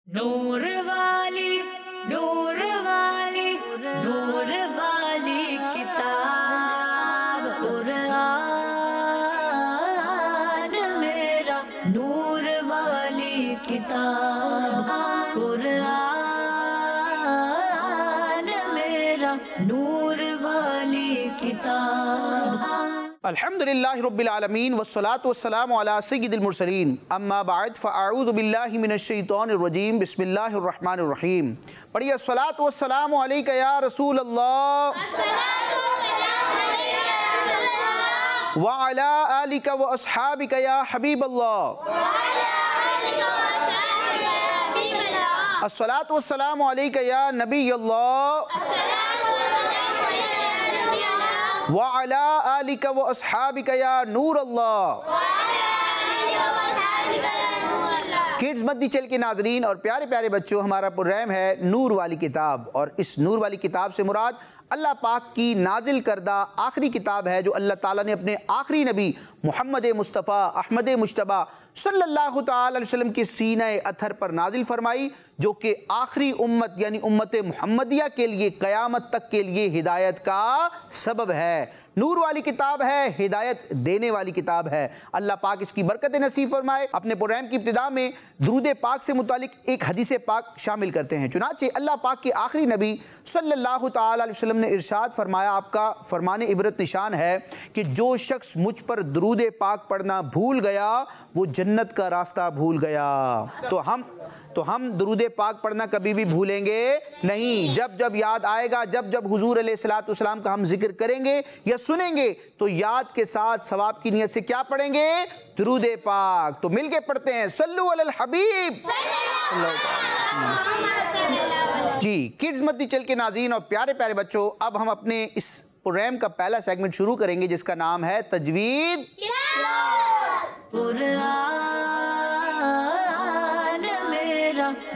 नूर वाली नूर वाली नूर वाली किताब कुरान मेरा नूर वाली किताब कुरान मेरा नूर वाली किताब। अल्हम्दुलिल्लाहि रब्बिल आलमीन वस्सलातु वस्सलामु अला सय्यिदिल मुरसलीन अम्मा बाद फ़अऊज़ु बिल्लाहि मिनश शैतानिर रजीम बिस्मिल्लाहिर रहमानिर रहीम। पढ़िए अस्सलातु वस्सलामु अलैका या रसूल अल्लाह व अला आलिका व अस्हाबिका या हबीब अल्लाह। अस्सलातु वस्सलामु अलैका या नबी अल्लाह व अला आलिका व अस्हाबिका या नूर अल्लाह। किड्स मद्दी चैनल के नाजरीन और प्यारे प्यारे बच्चों, हमारा प्रोग्राम है नूर वाली किताब और इस नूर वाली किताब से मुराद अल्लाह पाक की नाजिल करदा आखिरी किताब है जो अल्लाह ताला ने अपने आखिरी नबी मोहम्मद मुस्तफ़ा अहमद मुश्तबा सल्लल्लाहु ताला अलैहि वसल्लम के सीने अथर पर नाजिल फरमाई, जो कि आखिरी उम्मत यानी उम्मत मुहम्मदिया के लिए क़यामत तक के लिए हिदायत का सबब है। नूर वाली किताब है, हिदायत देने वाली किताब है। अल्लाह पाक इसकी बरकत नसीब फरमाए। अपने प्रोग्राम की इब्तिदा में दुरूद पाक से मुतालिक एक हदीस पाक शामिल करते हैं। चुनाचे अल्लाह पाक के आखिरी नबी सल्लल्लाहु ताला अलैहि वसल्लम ने इरशाद फरमाया, आपका फरमाने इबरत निशान है कि जो शख्स मुझ पर दुरूद पाक पढ़ना भूल गया वो जन्नत का रास्ता भूल गया। तो हम दुरूद पाक पढ़ना कभी भी भूलेंगे नहीं। जब जब याद आएगा, जब जब हुजूर अलैहिस्सलातु वस्सलाम का हम जिक्र करेंगे या सुनेंगे तो याद के साथ सवाब की नियत से क्या पढ़ेंगे? दुरूद पाक। तो मिलके पढ़ते हैं, सल्लु अलल हबीब। जी किड्स मद्दी चैनल के नाज़रीन और प्यारे प्यारे बच्चों, अब हम अपने इस प्रोग्राम का पहला सेगमेंट शुरू करेंगे जिसका नाम है तजवीद।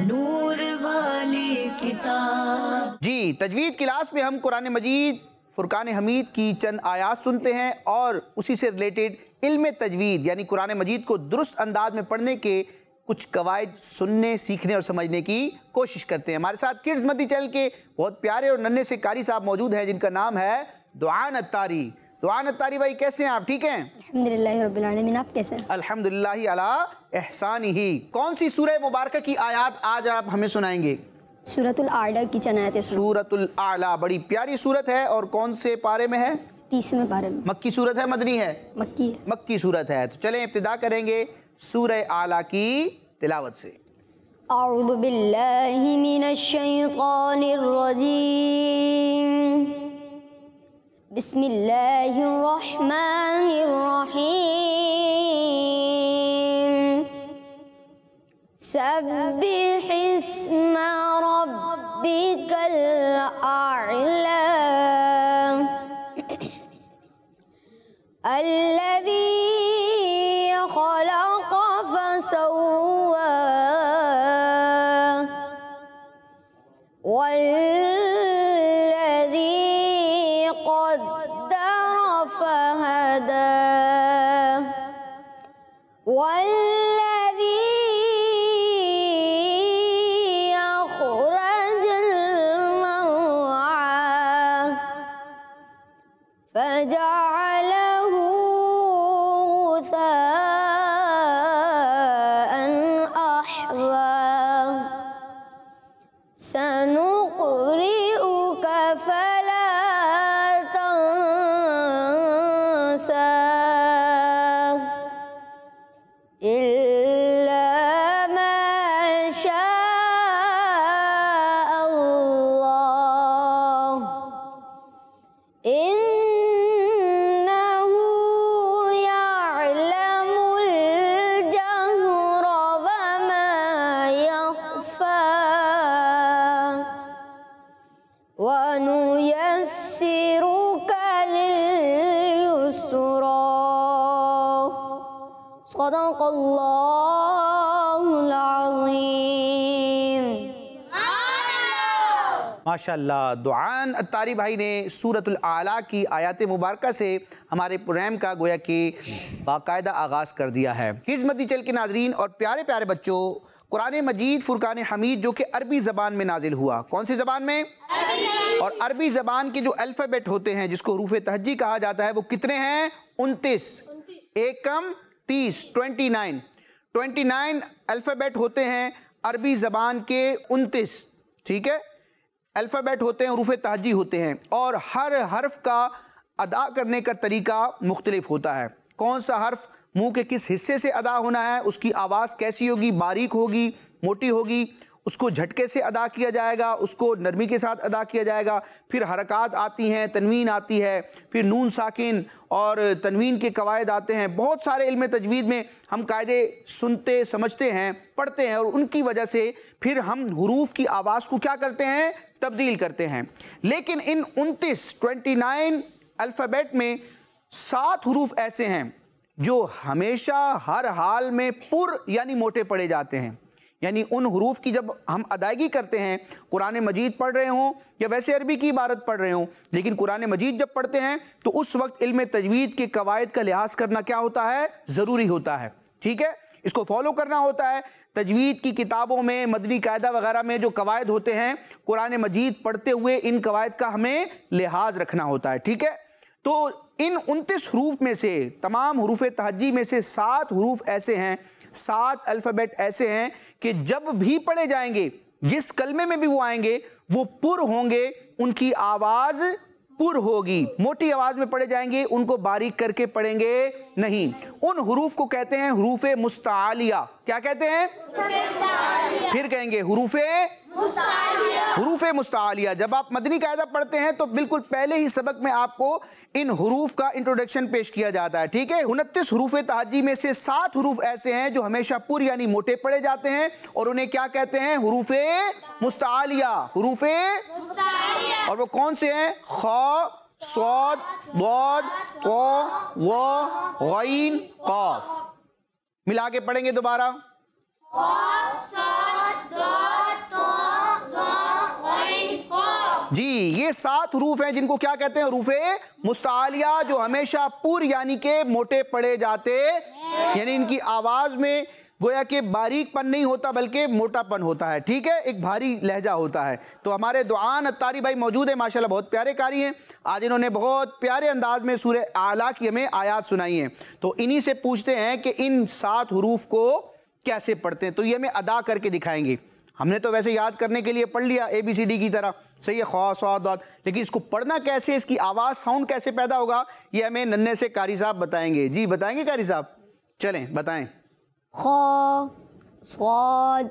नूर वाली किताब। जी तजवीद क्लास में हम कुरान मजीद फुरकान हमीद की चंद आयात सुनते हैं और उसी से रिलेटेड इल्म तजवीद यानी कुरान मजीद को दुरुस्त अंदाज में पढ़ने के कुछ कवायद सुनने, सीखने और समझने की कोशिश करते हैं। हमारे साथ किड्स मद्दी चैनल के बहुत प्यारे और नन्हे से कारी साहब मौजूद हैं जिनका नाम है दुआन अत्तारी। दुआन अत्तारी भाई, कैसे हैं आप? ठीक हैं? अल्हम्दुलिल्लाह रब्बिल आलमीन। आप कैसे हैं? अल्हम्दुलिल्लाह अला एहसानिही। कौन सी सूरह मुबारक की आयत आज आप हमें सुनाएंगे? सूरतुल आला की चंद आयतें। सूरतुल आला बड़ी प्यारी सूरत है और कौन से पारे में है? 30वें पारे में। मक्की सूरत है, मदनी है? मक्की। मक्की सूरत है। तो चलें इब्तिदा करेंगे सूरह आला की तिलावत से। अऊज़ु बिल्लाहि मिनश शैतानिर रजीम। बिस्मिल्लाहिर रहमानिर रहीम। सब्बिहिस्म रब्बिकल आ'ला अल्लज़ी खलक़ फसव्वा वल्लज़ी क़द्दर फहदा वल्लज़ी अख़रजल मर्आ फजअलहू गुसाअन अहवा सनुक़रिउका फला तंसा इल्ला मा शाअ अल्लाह इन्नहु यअलमुल जहर वमा यख़फ़ा वनुयस्सिरुका लिल-युस्रा। सदक़ल्लाहुल अज़ीम। माशाअल्लाह। दुआन अत्तारी भाई ने सूरतुल आला की आयत मुबारका से हमारे प्रोग्राम का गोया कि बाकायदा आगाज़ कर दिया है। किड्स मद्दी चैनल के नाजरीन और प्यारे प्यारे बच्चों, कुरान मजीद फुरकान हमीद जो कि अरबी ज़बान में नाजिल हुआ, कौन सी ज़बान में? और अरबी ज़बान के जो अल्फ़ाबेट होते हैं जिसको हरूफ तहज्जी कहा जाता है वो कितने हैं? 29, एक कम 30, 29 अल्फ़ाबेट होते हैं अरबी ज़बान के 29, ठीक है, अल्फ़ाबेट होते हैं, हरूफ तहज्जी होते हैं, और हर हर्फ का अदा करने का तरीका मुख्तलिफ होता है। कौन सा हर्फ मुंह के किस हिस्से से अदा होना है, उसकी आवाज़ कैसी होगी, बारीक होगी, मोटी होगी, उसको झटके से अदा किया जाएगा, उसको नरमी के साथ अदा किया जाएगा, फिर हरकत आती हैं, तनवीन आती है, फिर नून साकिन और तनवीन के कवायद आते हैं। बहुत सारे इल्म तजवीद में हम कायदे सुनते समझते हैं, पढ़ते हैं, और उनकी वजह से फिर हम हुरूफ की आवाज़ को क्या करते हैं? तब्दील करते हैं। लेकिन इन 29 अल्फ़ाबेट में 7 हुरूफ ऐसे हैं जो हमेशा हर हाल में पुर यानी मोटे पढ़े जाते हैं। यानी उन हुरूफ की जब हम अदायगी करते हैं, कुरान मजीद पढ़ रहे हों या वैसे अरबी की इबारत पढ़ रहे हों, लेकिन कुरान मजीद जब पढ़ते हैं तो उस वक्त इल्म तजवीद के कवायद का लिहाज करना क्या होता है? ज़रूरी होता है, ठीक है, इसको फॉलो करना होता है। तजवीद की किताबों में, मदनी कायदा वगैरह में जो कवायद होते हैं, कुरान मजीद पढ़ते हुए इन कवायद का हमें लिहाज रखना होता है, ठीक है। तो इन 29 हरूफ में से, तमाम हरूफ तहज्जी में से 7 हरूफ ऐसे हैं, 7 अल्फ़ाबेट ऐसे हैं कि जब भी पढ़े जाएंगे, जिस कलमे में भी वो आएंगे, वो पुर होंगे, उनकी आवाज़ पुर होगी, मोटी आवाज़ में पढ़े जाएंगे, उनको बारीक करके पढ़ेंगे नहीं। उन हरूफ को कहते हैं हरूफ मुस्तालिया। क्या कहते हैं? फिर कहेंगे हरूफ मुस्तालिया। जब आप मदनी कायदा पढ़ते हैं तो बिल्कुल पहले ही सबक में आपको इन हरूफ का इंट्रोडक्शन पेश किया जाता है, ठीक है। 29 हरूफ तहज्जी में से 7 हरूफ ऐसे हैं जो हमेशा पुर यानी मोटे पढ़े जाते हैं, और उन्हें क्या कहते हैं? हरूफ मुस्तालिया। हरूफ और वो कौन से हैं? ख, सौद, बौद, क़, व, गईन, क़ाफ। मिला के पढ़ेंगे दोबारा। जी, ये 7 हरूफ हैं जिनको क्या कहते हैं? हरूफे मुस्तालिया, जो हमेशा पुर यानी के मोटे पढ़े जाते, यानी इनकी आवाज में गोया कि बारीकपन नहीं होता बल्कि मोटापन होता है, ठीक है, एक भारी लहजा होता है। तो हमारे दुआन अत्तारी भाई मौजूद है, माशाल्लाह बहुत प्यारे कारी हैं। आज इन्होंने बहुत प्यारे अंदाज में सूरह आला की हमें आयात सुनाई हैं। तो इन्हीं से पूछते हैं कि इन 7 हरूफ को कैसे पढ़ते हैं, तो ये हमें अदा करके दिखाएंगे। हमने तो वैसे याद करने के लिए पढ़ लिया ABCD की तरह, सही है, ख, स, द, लेकिन इसको पढ़ना कैसे, इसकी आवाज़ साउंड कैसे पैदा होगा, ये हमें नन्हे से कारी साहब बताएंगे। जी बताएंगे कारी साहब, चलें बताएं। ख, स्वाद,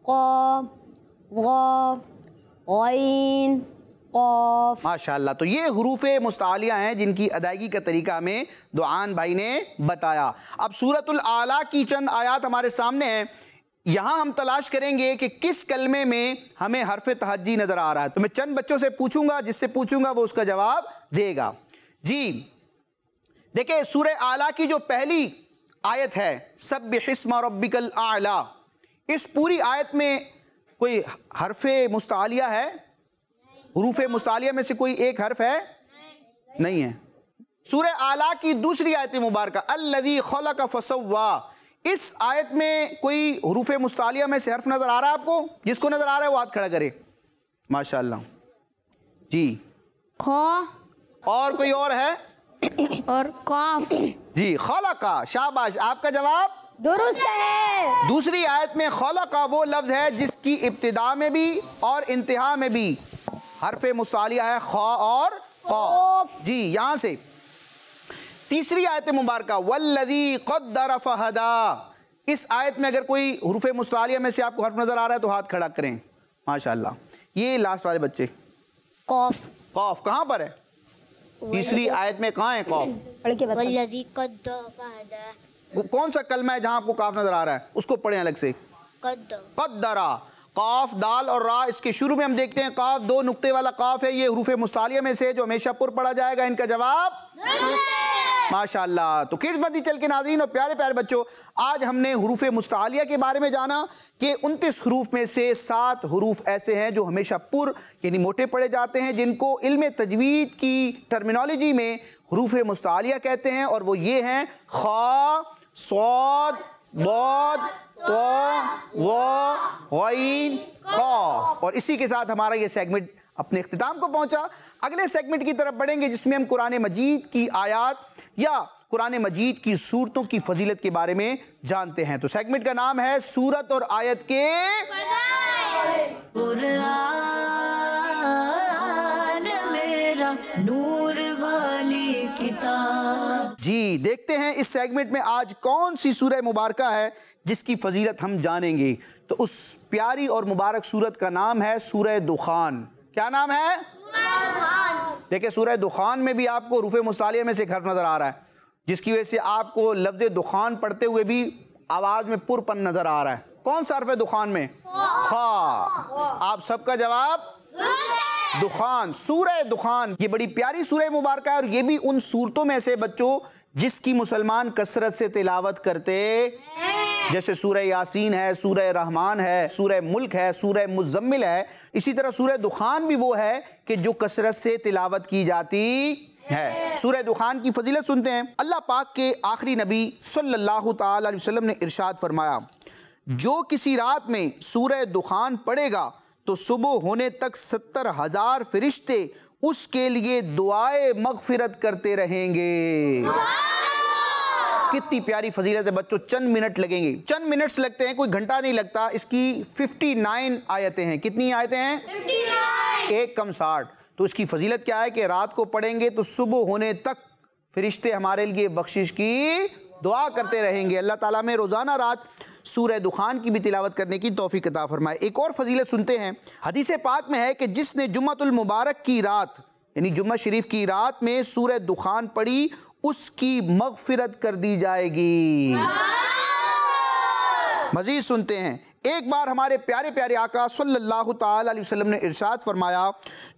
क़ाफ, ज़ा, ग़ैन, क़ाफ। माशाअल्लाह। तो ये हुरूफ मुस्तालिया हैं जिनकी अदायगी का तरीका हमें दुआन भाई ने बताया। अब सूरतुल आला की चंद आयात हमारे सामने हैं। यहाँ हम तलाश करेंगे कि किस कलमे में हमें हर्फ तहज्जी नज़र आ रहा है। तो मैं चंद बच्चों से पूछूंगा, जिससे पूछूंगा वो उसका जवाब देगा। जी देखिए, सूरह आला की जो पहली आयत है, सब्बिहिस्मा रब्बिकल आला, इस पूरी आयत में कोई हर्फ मुस्तालिया है? हुरूफ मुस्तालिया में से कोई एक हर्फ है? नहीं है। सूरह आला की दूसरी आयत मुबारका अल्लज़ी खलक़ फसव्वा, इस आयत में कोई हुरूफ मुस्तालिया में से हर्फ नजर आ रहा है आपको? जिसको नजर आ रहा है वो हाथ खड़ा करे। माशाअल्लाह। जी ख और कोई और है? और क़ाफ। जी खलक़ा, शाबाश, आपका जवाब दुरुस्त है। दूसरी आयत में खलक़ा वो लफ्ज़ है जिसकी इब्तिदा में भी और इंतहा में भी हर्फ मुस्तालिया है, ख और क़ाफ। जी यहाँ से तीसरी आयत मुबारका वल्लज़ी क़द्दर फ़हदा, इस आयत में अगर कोई हुरूफ मुस्तालिया में से आपको हर्फ नज़र आ रहा है तो हाथ खड़ा करें। माशाअल्लाह। ये लास्ट वाले बच्चे, क़ाफ। क़ाफ कहाँ पर है? तीसरी आयत में कहाँ है क़ाफ? पढ़ के बता। वल्लज़ी क़द्दर फ़हदा, वो कौन सा कलमा है जहाँ आपको काफ नज़र आ रहा है? उसको पढ़ें अलग से। क़द्दरा, काफ, दाल और रा, इसके शुरू में हम देखते हैं काफ, 2 नुक्ते वाला काफ है, ये हुरूफ मुस्तालिया में से जो हमेशा पुर पढ़ा जाएगा। इनका जवाब माशाअल्लाह। तो किड्स मदी चल के नाज़रीन और प्यारे प्यारे बच्चों, आज हमने हुरूफ मुस्तालिया के बारे में जाना कि 29 हुरूफ में से 7 हुरूफ ऐसे हैं जो हमेशा पुर यानी मोटे पढ़े जाते हैं, जिनको इल्म तजवीद की टर्मिनोलॉजी में हुरूफ मुस्तालिया कहते हैं, और वो ये हैं ख, सौद, बौद, तो, वो, गईन, कौफ। और इसी के साथ हमारा ये सेगमेंट अपने इख्तिताम को पहुंचा। अगले सेगमेंट की तरफ बढ़ेंगे जिसमें हम कुरान मजीद की आयत या कुरान मजीद की सूरतों की फजीलत के बारे में जानते हैं। तो सेगमेंट का नाम है सूरत और आयत के कुरान मेरा नूर वाली किताब। जी, देखते हैं इस सेगमेंट में आज कौन सी सूरह मुबारका है जिसकी फजीलत हम जानेंगे। तो उस प्यारी और मुबारक सूरत का नाम है सूरह दुखान। क्या नाम है? देखिए, सूरह दुखान में भी आपको रूफ़े मुस्तालिया में से एक हर्फ नज़र आ रहा है, जिसकी वजह से आपको लफ्ज़ दुखान पढ़ते हुए भी आवाज़ में पुरपन नज़र आ रहा है। कौन सा हर्फ है दुखान में? खा। आप सबका जवाब दुखान। सूरह दुखान ये बड़ी प्यारी सूरह मुबारक है और ये भी उन सूरतों में से बच्चों जिसकी मुसलमान कसरत से तिलावत करते, जैसे सूरह यासीन है, सूरह रहमान है, सूरह मुल्क है, सूरह मुज़म्मिल है। इसी तरह सूरह दुखान भी वो है कि जो कसरत से तिलावत की जाती है। सूरह दुखान की फजीलत सुनते हैं। अल्लाह पाक के आखिरी नबी सल्लल्लाहु ताला अलैहि वसल्लम ने इरशाद फरमाया, जो किसी रात में सूरह दुखान पढ़ेगा तो सुबह होने तक 70,000 फरिश्ते उसके लिए दुआए मगफिरत करते रहेंगे। कितनी प्यारी फजीलत है बच्चों। चंद मिनट लगेंगे, चंद मिनट्स लगते हैं, कोई घंटा नहीं लगता। इसकी 59 आयतें हैं। कितनी आयतें हैं? 59। एक कम 60। तो इसकी फजीलत क्या है कि रात को पढ़ेंगे तो सुबह होने तक फरिश्ते हमारे लिए बख्शिश की दुआ करते रहेंगे। अल्लाह ताला में रोज़ाना रात सूरह दुखान की भी तिलावत करने की तौफीक अता फरमाए। एक और फजीलत सुनते हैं। हदीस पाक में है कि जिसने जुम्मतुल मुबारक की रात यानी जुम्मा शरीफ की रात में सूरह दुखान पढ़ी उसकी मगफिरत कर दी जाएगी। मजीद सुनते हैं। एक बार हमारे प्यारे प्यारे आका सल्लल्लाहु ताला अलैहि वसल्लम ने इरशाद फरमाया,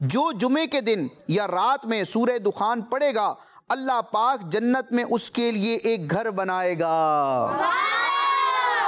जो जुमे के दिन या रात में सूरह दुखान पढ़ेगा अल्लाह पाक जन्नत में उसके लिए एक घर बनाएगा।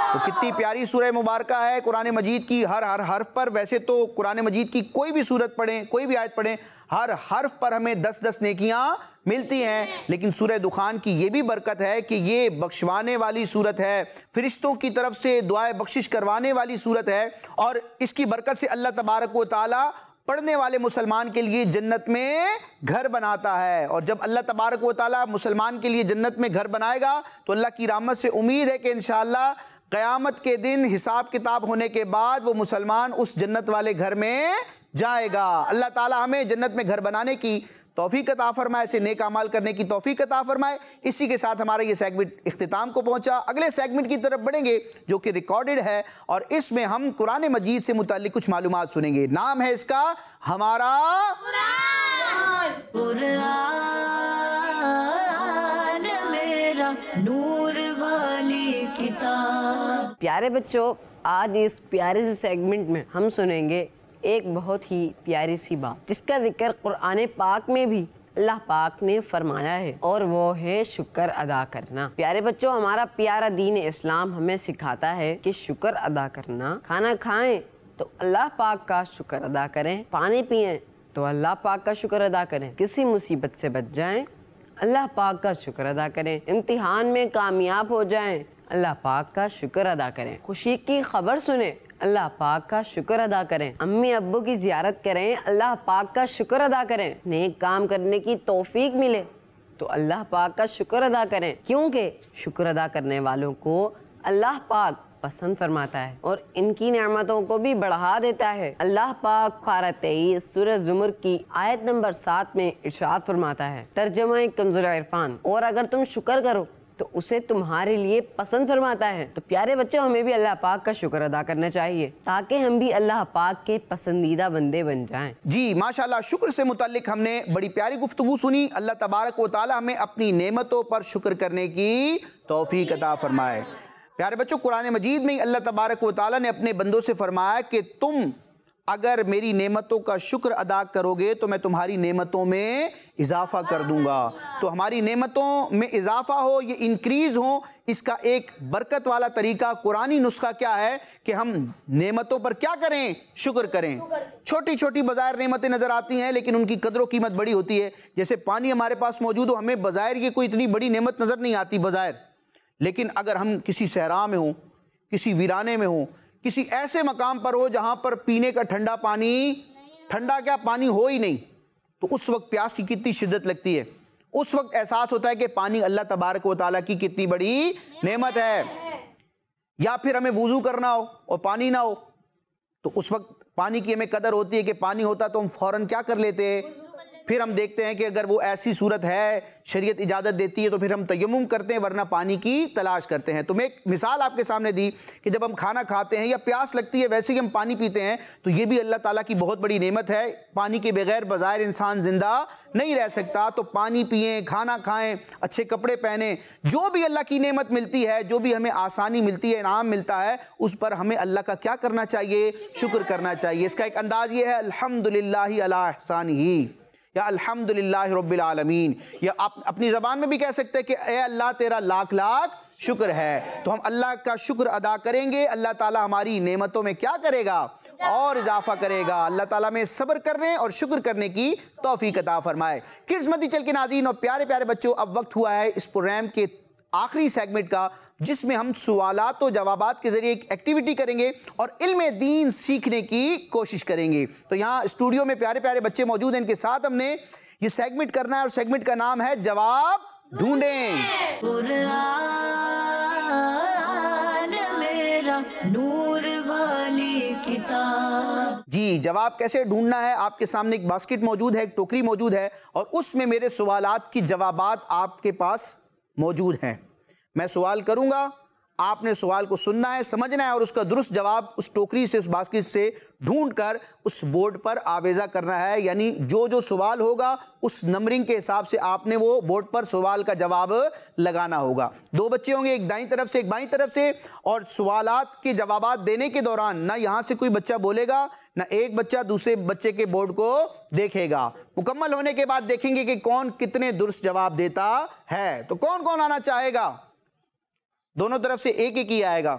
तो कितनी प्यारी सूरह मुबारक है कुरान मजीद की। हर हर्फ पर, वैसे तो कुरान मजीद की कोई भी सूरत पढ़ें, कोई भी आयत पढ़ें, हर हर्फ पर हमें 10-10 नेकियां मिलती हैं। लेकिन सूरह दुखान की ये भी बरकत है कि ये बख्शवाने वाली सूरत है, फरिश्तों की तरफ से दुआए बख्शिश करवाने वाली सूरत है। और इसकी बरकत से अल्लाह तबारक व तआला पढ़ने वाले मुसलमान के लिए जन्नत में घर बनाता है। और जब अल्लाह तबारक व तआला मुसलमान के लिए जन्नत में घर बनाएगा तो अल्लाह की रहमत से उम्मीद है कि इंशाअल्लाह क़यामत के दिन हिसाब किताब होने के बाद वो मुसलमान उस जन्नत वाले घर में जाएगा। अल्लाह ताला हमें जन्नत में घर बनाने की तौफीक अता फरमाए, ऐसे नेक अमाल करने की तौफीक अता फरमाए। इसी के साथ हमारा ये सेगमेंट इख्तिताम को पहुंचा। अगले सेगमेंट की तरफ बढ़ेंगे जो कि रिकॉर्डेड है और इसमें हम कुरान मजीद से मुताल्लिक कुछ मालूमात सुनेंगे। नाम है इसका हमारा कुरान मेरा नूर वाली किताब। प्यारे बच्चों, आज इस प्यारे से सेगमेंट में हम सुनेंगे एक बहुत ही प्यारी सी बात जिसका जिक्र कुरान पाक में भी अल्लाह पाक ने फरमाया है और वो है शुक्र अदा करना। प्यारे बच्चों, हमारा प्यारा दीन इस्लाम हमें सिखाता है कि शुक्र अदा करना, खाना खाएं तो अल्लाह पाक का शुक्र अदा करें, पानी पिएं तो अल्लाह पाक का शुक्र अदा करें, किसी मुसीबत से बच जाएं अल्लाह पाक का शुक्र अदा करें, इम्तिहान में कामयाब हो जाएं अल्लाह पाक का शुक्र अदा करें, खुशी की खबर सुने अल्लाह पाक का शुक्र अदा करें, अम्मी अब्बू की ज़ियारत करें अल्लाह पाक का शुक्र अदा करें, नेक काम करने की तौफीक मिले तो अल्लाह पाक का शुक्र अदा करें, क्योंकि शुक्र अदा करने वालों को अल्लाह पाक पसंद फरमाता है और इनकी नेमतों को भी बढ़ा देता है। अल्लाह पाक पारा 23 सूरह ज़ुमर की आयत नंबर 7 में इरशाद फरमाता है, तर्जुमा कंजुल इरफान, और अगर तुम शुक्र करो तो उसे तुम्हारे लिए पसंद फरमाता है। तो प्यारे बच्चों, हमें भी अल्लाह पाक का शुक्र अदा करना चाहिए ताकि हम भी अल्लाह पाक के पसंदीदा बंदे बन जाएं। जी माशाल्लाह, शुक्र से मुताल्लिक हमने बड़ी प्यारी गुफ्तगू सुनी। अल्लाह तबारक व तआला हमें अपनी नेमतों पर शुक्र करने की तौफीक अता फरमाए। प्यारे बच्चों, कुरान मजीद में अल्लाह तबारक व तआला ने अपने बंदों से फरमाया कि तुम अगर मेरी नेमतों का शुक्र अदा करोगे तो मैं तुम्हारी नेमतों में इजाफ़ा कर दूंगा। तो हमारी नेमतों में इजाफ़ा हो, ये इंक्रीज़ हो, इसका एक बरकत वाला तरीका कुरानी नुस्खा क्या है कि हम नेमतों पर क्या करें? शुक्र करें। छोटी छोटी बज़ाहिर नेमतें नज़र आती हैं लेकिन उनकी कदर व कीमत बड़ी होती है। जैसे पानी हमारे पास मौजूद हो, हमें बज़ाहिर ये कोई इतनी बड़ी नेमत नज़र नहीं आती बज़ाहिर, लेकिन अगर हम किसी सहरा में हों, किसी वीराने में हों, किसी ऐसे मकाम पर हो जहाँ पर पीने का ठंडा पानी, ठंडा क्या पानी हो ही नहीं, तो उस वक्त प्यास की कितनी शिद्दत लगती है। उस वक्त एहसास होता है कि पानी अल्लाह तबारक व तआला की कितनी बड़ी नेमत है। या फिर हमें वुज़ू करना हो और पानी ना हो, तो उस वक्त पानी की हमें कदर होती है कि पानी होता तो हम फ़ौरन क्या कर लेते। फिर हम देखते हैं कि अगर वो ऐसी सूरत है, शरीयत इजाज़त देती है, तो फिर हम तयम्मुम करते हैं, वरना पानी की तलाश करते हैं। तो मैं एक मिसाल आपके सामने दी कि जब हम खाना खाते हैं या प्यास लगती है, वैसे ही हम पानी पीते हैं, तो ये भी अल्लाह ताला की बहुत बड़ी नेमत है। पानी के बगैर बज़ाहिर इंसान ज़िंदा नहीं रह सकता। तो पानी पिएँ, खाना खाएँ, अच्छे कपड़े पहने, जो भी अल्लाह की नेमत मिलती है, जो भी हमें आसानी मिलती है, इनाम मिलता है, उस पर हमें अल्लाह का क्या करना चाहिए, शुक्र करना चाहिए। इसका एक अंदाज़ ये है, अल्हम्दुलिल्लाहि अला इहसानिही, या अल्हम्दुलिल्लाहि रब्बिल आलमीन, या आप अपनी ज़बान में भी कह सकते हैं कि ए अल्लाह तेरा लाख लाख शुक्र है। तो हम अल्लाह का शुक्र अदा करेंगे, अल्लाह ताला हमारी नेमतों में क्या करेगा, और इजाफा करेगा। अल्लाह ताला में सब्र करने और शुक्र करने की तौफीक अता फरमाए। किड्स मदी चल के नाज़रीन और प्यारे प्यारे बच्चों, अब वक्त हुआ है इस प्रोग्राम के आखिरी सेगमेंट का, जिसमें हम सवालात और जवाबात के ज़रिए एक एक्टिविटी करेंगे और इल्म दीन सीखने की कोशिश करेंगे। तो यहाँ स्टूडियो में प्यारे प्यारे बच्चे मौजूद हैं, इनके साथ हमने ये सेगमेंट करना है और सेगमेंट का नाम है जवाब ढूंढें। कुरान मेरा नूर वाली किताब। जी, जवाब कैसे ढूंढना है। आपके सामने एक बास्केट मौजूद है, एक टोकरी मौजूद है, और उसमें मेरे सवालात की जवाबात आपके पास मौजूद हैं। मैं सवाल करूंगा, आपने सवाल को सुनना है, समझना है, और उसका दुरुस्त जवाब उस टोकरी से, उस बास्केट से ढूंढकर उस बोर्ड पर आवेजा करना है। यानी जो जो सवाल होगा उस नंबरिंग के हिसाब से आपने वो बोर्ड पर सवाल का जवाब लगाना होगा। दो बच्चे होंगे, एक दाईं तरफ से, एक बाईं तरफ से, और सवालात के जवाबात देने के दौरान ना यहाँ से कोई बच्चा बोलेगा, ना एक बच्चा दूसरे बच्चे के बोर्ड को देखेगा। मुकम्मल होने के बाद देखेंगे कि कौन कितने दुरुस्त जवाब देता है। तो कौन कौन आना चाहेगा? दोनों तरफ से एक एक ही आएगा।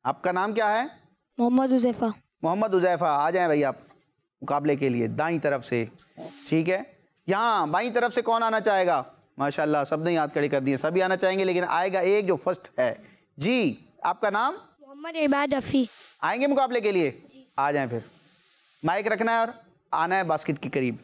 आपका नाम क्या है? मोहम्मद हुज़ैफा। मोहम्मद हुज़ैफा, आ जाएं भाई आप मुकाबले के लिए, दाईं तरफ से। ठीक है, यहाँ बाईं तरफ से कौन आना चाहेगा? माशाल्लाह, सब ने हाथ खड़े कर दिए, सभी आना चाहेंगे, लेकिन आएगा एक जो फर्स्ट है। जी, आपका नाम? मोहम्मद इबाद रफ़ी। आएंगे मुकाबले के लिए? आ जाएं, फिर माइक रखना है और आना है बास्केट के करीब।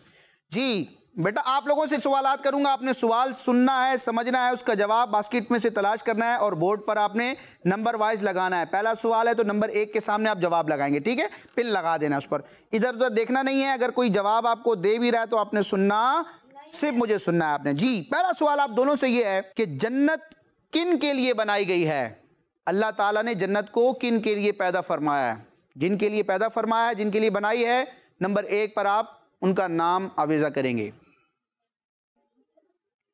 जी बेटा, आप लोगों से सवालात करूंगा, आपने सवाल सुनना है, समझना है, उसका जवाब बास्केट में से तलाश करना है और बोर्ड पर आपने नंबर वाइज लगाना है। पहला सवाल है तो नंबर 1 के सामने आप जवाब लगाएंगे, ठीक है? पिन लगा देना उस पर, इधर उधर देखना नहीं है। अगर कोई जवाब आपको दे भी रहा है तो आपने सुनना, सिर्फ मुझे सुनना है आपने। जी, पहला सवाल आप दोनों से ये है कि जन्नत किन के लिए बनाई गई है? अल्लाह ताला ने जन्नत को किन के लिए पैदा फरमाया है? जिनके लिए पैदा फरमाया है, जिनके लिए बनाई है, नंबर 1 पर आप उनका नाम आवेजा करेंगे।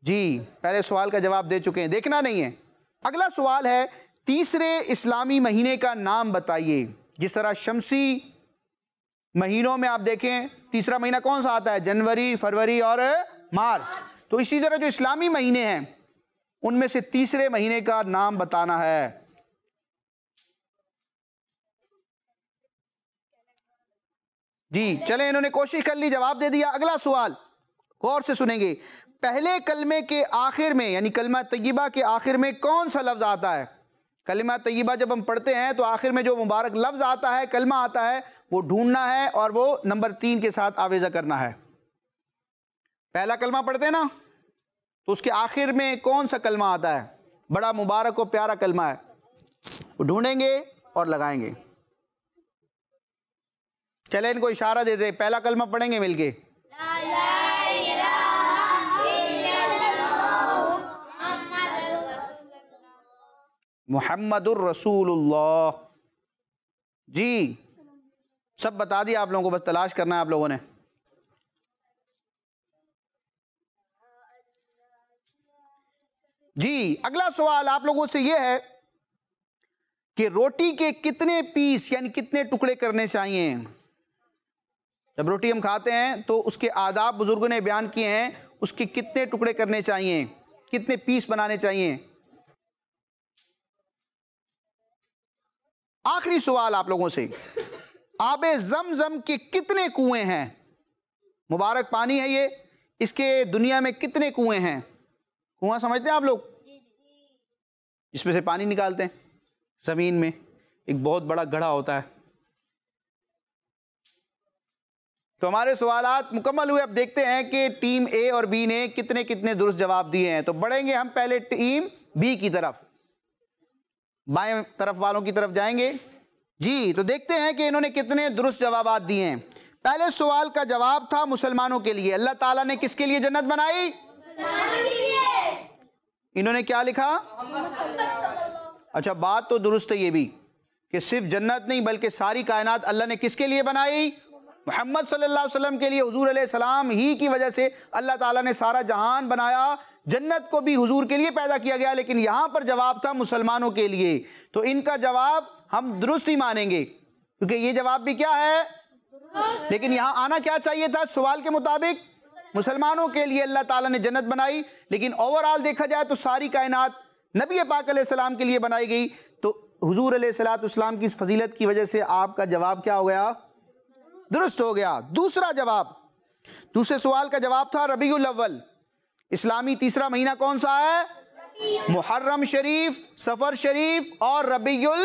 जी, पहले सवाल का जवाब दे चुके हैं, देखना नहीं है। अगला सवाल है, तीसरे इस्लामी महीने का नाम बताइए। जिस तरह शमसी महीनों में आप देखें तीसरा महीना कौन सा आता है? जनवरी, फरवरी और मार्च। तो इसी तरह जो इस्लामी महीने हैं उनमें से तीसरे महीने का नाम बताना है। जी चले, इन्होंने कोशिश कर ली, जवाब दे दिया। अगला सवाल गौर से सुनेंगे। पहले कलमे के आखिर में, यानी कलमा तय्यबा के आखिर में कौन सा लफ्ज़ आता है? कलमा तय्यबा जब हम पढ़ते हैं तो आखिर में जो मुबारक लफ्ज़ आता है, कलमा आता है, वो ढूंढना है और वो नंबर 3 के साथ आवेजा करना है। पहला कलमा पढ़ते हैं ना, तो उसके आखिर में कौन सा कलमा आता है? बड़ा मुबारक और प्यारा कलमा है, वो ढूंढेंगे और लगाएंगे। चले, इनको इशारा दे दे, पहला कलमा पढ़ेंगे मिलके। मुहम्मदुर रसूलुल्लाह। जी, सब बता दिया आप लोगों को, बस तलाश करना है आप लोगों ने। जी, अगला सवाल आप लोगों से यह है कि रोटी के कितने पीस यानी कितने टुकड़े करने चाहिए? जब रोटी हम खाते हैं तो उसके आदाब बुजुर्गों ने बयान किए हैं, उसके कितने टुकड़े करने चाहिए, कितने पीस बनाने चाहिए। आखिरी सवाल आप लोगों से, आबे ज़मज़म के कितने कुएं हैं? मुबारक पानी है ये, इसके दुनिया में कितने कुएं हैं? कुआं समझते हैं आप लोग? जिसमें से पानी निकालते हैं, ज़मीन में एक बहुत बड़ा गड्ढा होता है। तो हमारे सवालात मुकम्मल हुए। अब देखते हैं कि टीम ए और बी ने कितने कितने दुरुस्त जवाब दिए हैं। तो बढ़ेंगे हम पहले टीम बी की तरफ, बाएं तरफ वालों की तरफ जाएंगे जी। तो देखते हैं कि इन्होंने कितने दुरुस्त जवाब दिए हैं। पहले सवाल का जवाब था मुसलमानों के लिए। अल्लाह ताला ने किसके लिए जन्नत बनाई? इन्होंने क्या लिखा? अच्छा, बात तो दुरुस्त है ये भी कि सिर्फ जन्नत नहीं बल्कि सारी कायनात अल्लाह ने किसके लिए बनाई? मोहम्मद सल्लल्लाहु अलैहि वसल्लम के लिए। हुजूर अलैहि सलाम ही की वजह से अल्लाह ताला ने सारा जहान बनाया, जन्नत को भी हुजूर के लिए पैदा किया गया। लेकिन यहाँ पर जवाब था मुसलमानों के लिए, तो इनका जवाब हम दुरुस्त ही मानेंगे क्योंकि ये जवाब भी क्या है? लेकिन यहाँ आना क्या चाहिए था? सवाल के मुताबिक मुसलमानों के लिए अल्लाह ताला ने जन्नत बनाई। लेकिन ओवरऑल देखा जाए तो सारी कायनात नबी पाक अलैहिस्सलाम के लिए बनाई गई। तो हुजूर अलैहिस्सलाम की फजीलत की वजह से आपका जवाब क्या हो गया? दुरुस्त हो गया। दूसरा जवाब, दूसरे सवाल का जवाब था रबीउल अव्वल। इस्लामी तीसरा महीना कौन सा है? मुहर्रम शरीफ, सफर शरीफ और रबीउल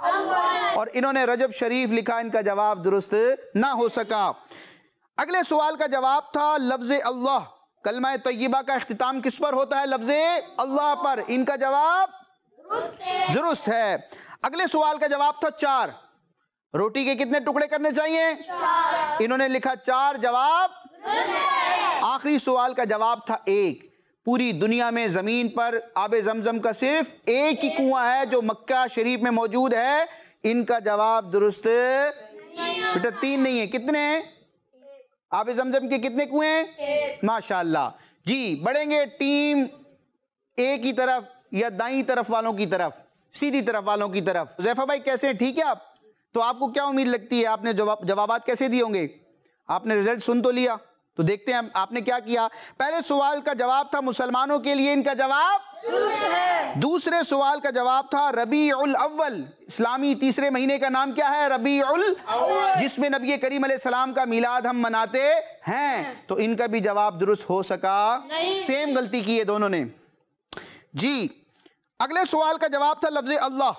अव्वल। और इन्होंने रजब शरीफ लिखा, इनका जवाब दुरुस्त ना हो सका। अगले सवाल का जवाब था लफ्ज अल्लाह। कलमा तय्यबा का इख्तिताम किस पर होता है? लफ्ज अल्लाह पर। इनका जवाब दुरुस्त है। अगले सवाल का जवाब था 4। रोटी के कितने टुकड़े करने चाहिए? 4। इन्होंने लिखा 4, जवाब आखिरी सवाल का जवाब था 1। पूरी दुनिया में जमीन पर आबे जमजम का सिर्फ एक ही कुआं है जो मक्का शरीफ में मौजूद है। इनका जवाब दुरुस्त बेटा 3 नहीं है, कितने हैं? आबे जमजम के कितने कुएं हैं? माशाअल्लाह जी। बढ़ेंगे टीम ए की तरफ या दाईं तरफ वालों की तरफ, सीधी तरफ वालों की तरफ। ज़ैफा भाई कैसे हैं? ठीक है आप? तो आपको क्या उम्मीद लगती है? आपने जवाबात कैसे दिए होंगे? आपने रिजल्ट सुन तो लिया, तो देखते हैं आपने क्या किया। पहले सवाल का जवाब था मुसलमानों के लिए, इनका जवाब दुरुस्त है। दूसरे सवाल का जवाब था रबीउल अव्वल। इस्लामी तीसरे महीने का नाम क्या है? रबीउल अव्वल, जिसमें नबी करीम अलैहिस्सलाम का मिलाद हम मनाते हैं। तो इनका भी जवाब दुरुस्त हो सका? सेम गलती की है दोनों ने जी। अगले सवाल का जवाब था लफ्ज अल्लाह।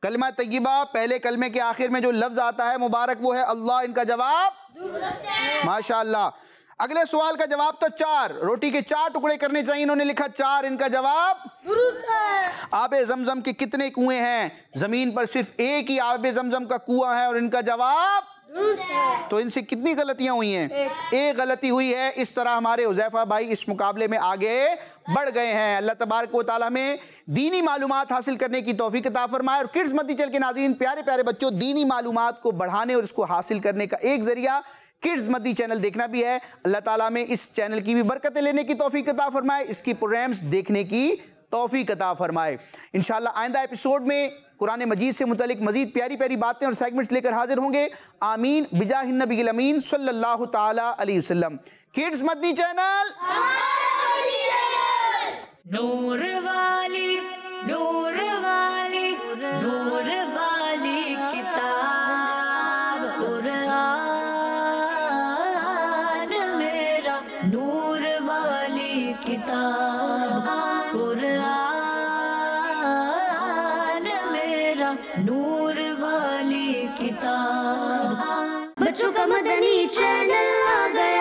कलमा तय्यबा, पहले कलमे के आखिर में जो लफ्ज आता है मुबारक वो है अल्लाह। इनका जवाब माशाअल्लाह। अगले सवाल का जवाब तो 4। रोटी के 4 टुकड़े करने चाहिए, इन्होंने लिखा 4। इनका जवाब दुरुस्त है। आबे जमजम के कितने कुएं हैं? जमीन पर सिर्फ एक ही आबे जमजम का कुआं है और इनका जवाब दुरुस्त है। तो इनसे कितनी गलतियां हुई हैं? एक गलती हुई है। इस तरह हमारे हुज़ैफा भाई इस मुकाबले में आगे बढ़ गए हैं। अल्लाह तबारक व तआला में दीनी मालूमात हासिल करने की तौफीक अता फरमाए। और किड्स मद्दी चैनल के नाज़रीन, प्यारे प्यारे बच्चों, दीनी मालूमात को बढ़ाने और इसको हासिल करने का एक जरिया किड्स मद्दी चैनल देखना भी है। अल्लाह ताला में इस चैनल की भी बरकतें लेने की तौफीक अता फरमाए, इसकी प्रोग्राम्स देखने की तौफीक अता फरमाए। इंशाअल्लाह आइंदा एपिसोड में कुरान मजीद से मुतलिक मजीद प्यारी प्यारी बातें और सेगमेंट्स लेकर हाजिर होंगे। आमीन बिजाहिन नबील अमीन सल्लल्लाहु ताला अलैहि वसल्लम। किड्स मद्दी चैनल, नूर वाली नूर वाली नूर वाली किताब कुरान मेरा, नूर वाली किताब कुरान मेरा, नूर वाली किताब। बच्चों का मदनी चैनल आ गया।